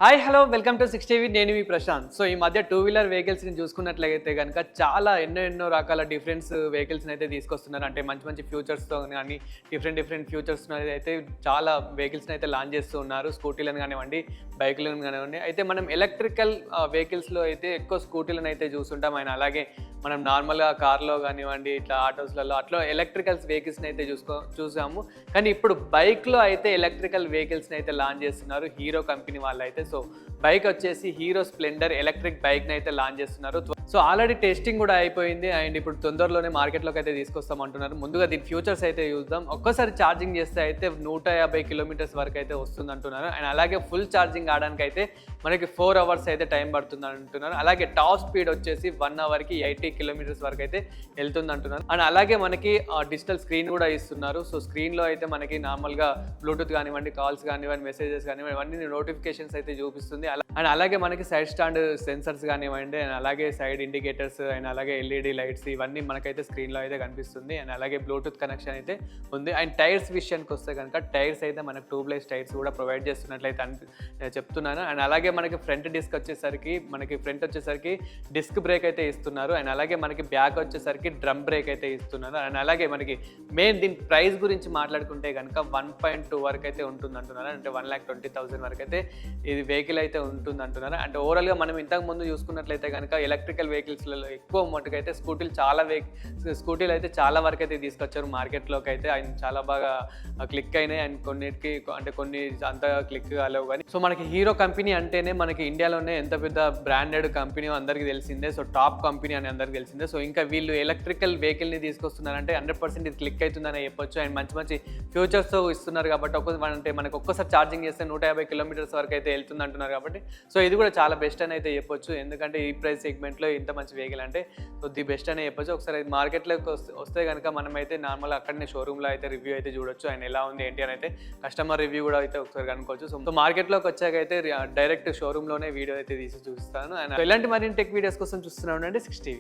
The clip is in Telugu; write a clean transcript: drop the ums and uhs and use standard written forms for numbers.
హాయ్ హలో వెల్కమ్ టు 60 నేను మీ ప్రశాంత్. సో ఈ మధ్య టూ వీలర్ వెహికల్స్ని చూసుకున్నట్లయితే కనుక చాలా ఎన్నో రకాల డిఫరెన్స్ వెహికల్స్ని అయితే తీసుకొస్తున్నారు. అంటే మంచి మంచి ఫ్యూచర్స్తో కానీ డిఫరెంట్ ఫ్యూచర్స్ని అయితే చాలా వెహికల్స్ని అయితే లాంచ్ చేస్తూ ఉన్నారు. స్కూటీలను కానివ్వండి, బైకులను కానివ్వండి. అయితే మనం ఎలక్ట్రికల్ వెహికల్స్లో అయితే ఎక్కువ స్కూటీలను అయితే చూస్తుంటాం. అండ్ అలాగే మనం నార్మల్గా కార్లో కానివ్వండి, ఇట్లా ఆటోస్లలో అట్లా ఎలక్ట్రికల్ వెహికల్స్ని అయితే చూసాము. కానీ ఇప్పుడు బైక్లో అయితే ఎలక్ట్రికల్ వెహికల్స్ని అయితే లాంచ్ చేస్తున్నారు హీరో కంపెనీ వాళ్ళు అయితే. సో బైక్ వచ్చేసి హీరో స్ప్లెండర్ ఎలక్ట్రిక్ బైక్ని అయితే లాంచ్ చేస్తున్నారు. సో ఆల్రెడీ టెస్టింగ్ కూడా అయిపోయింది అండ్ ఇప్పుడు తొందరలోనే మార్కెట్లోకి అయితే తీసుకొస్తామంటున్నారు. ముందుగా దీని ఫ్యూచర్స్ అయితే చూద్దాం. ఒక్కసారి ఛార్జింగ్ చేస్తే అయితే 150 కిలోమీటర్స్ వరకు అయితే వస్తుంది అంటున్నారు. అండ్ అలాగే ఫుల్ ఛార్జింగ్ కావడానికి అయితే మనకి 4 అవర్స్ అయితే టైం పడుతుంది అంటున్నారు. అలాగే టాప్ స్పీడ్ వచ్చేసి 1 అవర్కి 80 కిలోమీటర్స్ వరకు అయితే వెళ్తుంది అంటున్నారు. అండ్ అలాగే మనకి డిజిటల్ స్క్రీన్ కూడా ఇస్తున్నారు. సో స్క్రీన్లో అయితే మనకి నార్మల్గా బ్లూటూత్ కానివ్వండి, కాల్స్ కానివ్వండి, మెసేజెస్ కానివ్వండి, ఇవన్నీ నోటిఫికేషన్స్ అయితే చూపిస్తుంది. అండ్ అలాగే మనకి సైడ్ స్టాండ్ సెన్సర్స్ కానివ్వండి, అండ్ అలాగే సైడ్ ఇండికేటర్స్ అండ్ అలాగే ఎల్ఈడి లైట్స్ ఇవన్నీ మనకైతే స్క్రీన్లో అయితే కనిపిస్తుంది. అండ్ అలాగే బ్లూటూత్ కనెక్షన్ అయితే ఉంది. అండ్ టైర్స్ విషయానికి వస్తే కనుక టైర్స్ అయితే మనకు ట్యూబ్లెస్ టైర్స్ కూడా ప్రొవైడ్ చేస్తున్నట్లయితే చెప్తున్నాను. అండ్ అలాగే మనకి ఫ్రంట్ డిస్క్ వచ్చేసరికి ఫ్రంట్ వచ్చేసరికి డిస్క్ బ్రేక్ అయితే ఇస్తున్నారు. అండ్ అలాగే మనకి బ్యాక్ వచ్చేసరికి డ్రమ్ బ్రేక్ అయితే ఇస్తున్నారు. అండ్ అలాగే మనకి మెయిన్ దీని ప్రైస్ గురించి మాట్లాడుకుంటే కనుక 1.2 వరకు అయితే ఉంటుంది అంటున్నారు. అంటే 1,20,000 వరకు అయితే ఇది వెహికల్ అయితే ఉంటుంది అంటున్నారు. అంటే ఓవరాల్గా మనం ఇంతకు ముందు చూసుకున్నట్లయితే కనుక ఎలక్ట్రికల్ వెహికల్స్లలో ఎక్కువ మటుకు అయితే స్కూటీలు అయితే చాలా వరకు అయితే తీసుకొచ్చారు మార్కెట్లోకి అయితే. ఆయన చాలా బాగా క్లిక్ అయినాయి అండ్ కొన్నిటికి అంటే కొన్ని అంత క్లిక్ కాలేవు. కానీ సో మనకి హీరో కంపెనీ అంటేనే మనకి ఇండియాలోనే ఎంత పెద్ద బ్రాండెడ్ కంపెనీ అందరికీ తెలిసిందే. సో టాప్ కంపెనీ అని అందరికీ తెలిసిందే. సో ఇంకా వీళ్ళు ఎలక్ట్రికల్ వెహికల్ని తీసుకొస్తున్నారంటే 100% ఇది క్లిక్ అవుతుందని చెప్పొచ్చు. అండ్ మంచి ఫ్యూచర్స్ ఇస్తున్నారు కాబట్టి అంటే మనకు ఒక్కసారి ఛార్జింగ్ చేస్తే 150 కిలోమీటర్స్ వరకు అయితే వెళ్తుంది అంటున్నారు కాబట్టి సో ఇది కూడా చాలా బెస్ట్ అని అయితే చెప్పొచ్చు. ఎందుకంటే ఈ ప్రైస్ సెగ్మెంట్లో ఇంత మంచి వెహికల్ అంటే సో ది బెస్ట్ అనే చెప్పొచ్చు. ఒకసారి మార్కెట్లోకి వస్తే కనుక మనం అయితే నార్మల్ అక్కడనే షోరూమ్లో అయితే రివ్యూ అయితే చూడొచ్చు. అండ్ ఎలా ఉంది ఏంటి అని అయితే కస్టమర్ రివ్యూ కూడా అయితే ఒకసారి కనుక్కోవచ్చు. సో మార్కెట్లోకి వచ్చాక అయితే డైరెక్ట్ షోరూమ్లోనే వీడియో అయితే తీసి చూపిస్తాను. అండ్ ఇలాంటి మరిన్ని టెక్ వీడియోస్ కోసం చూస్తున్నాను అంటే 60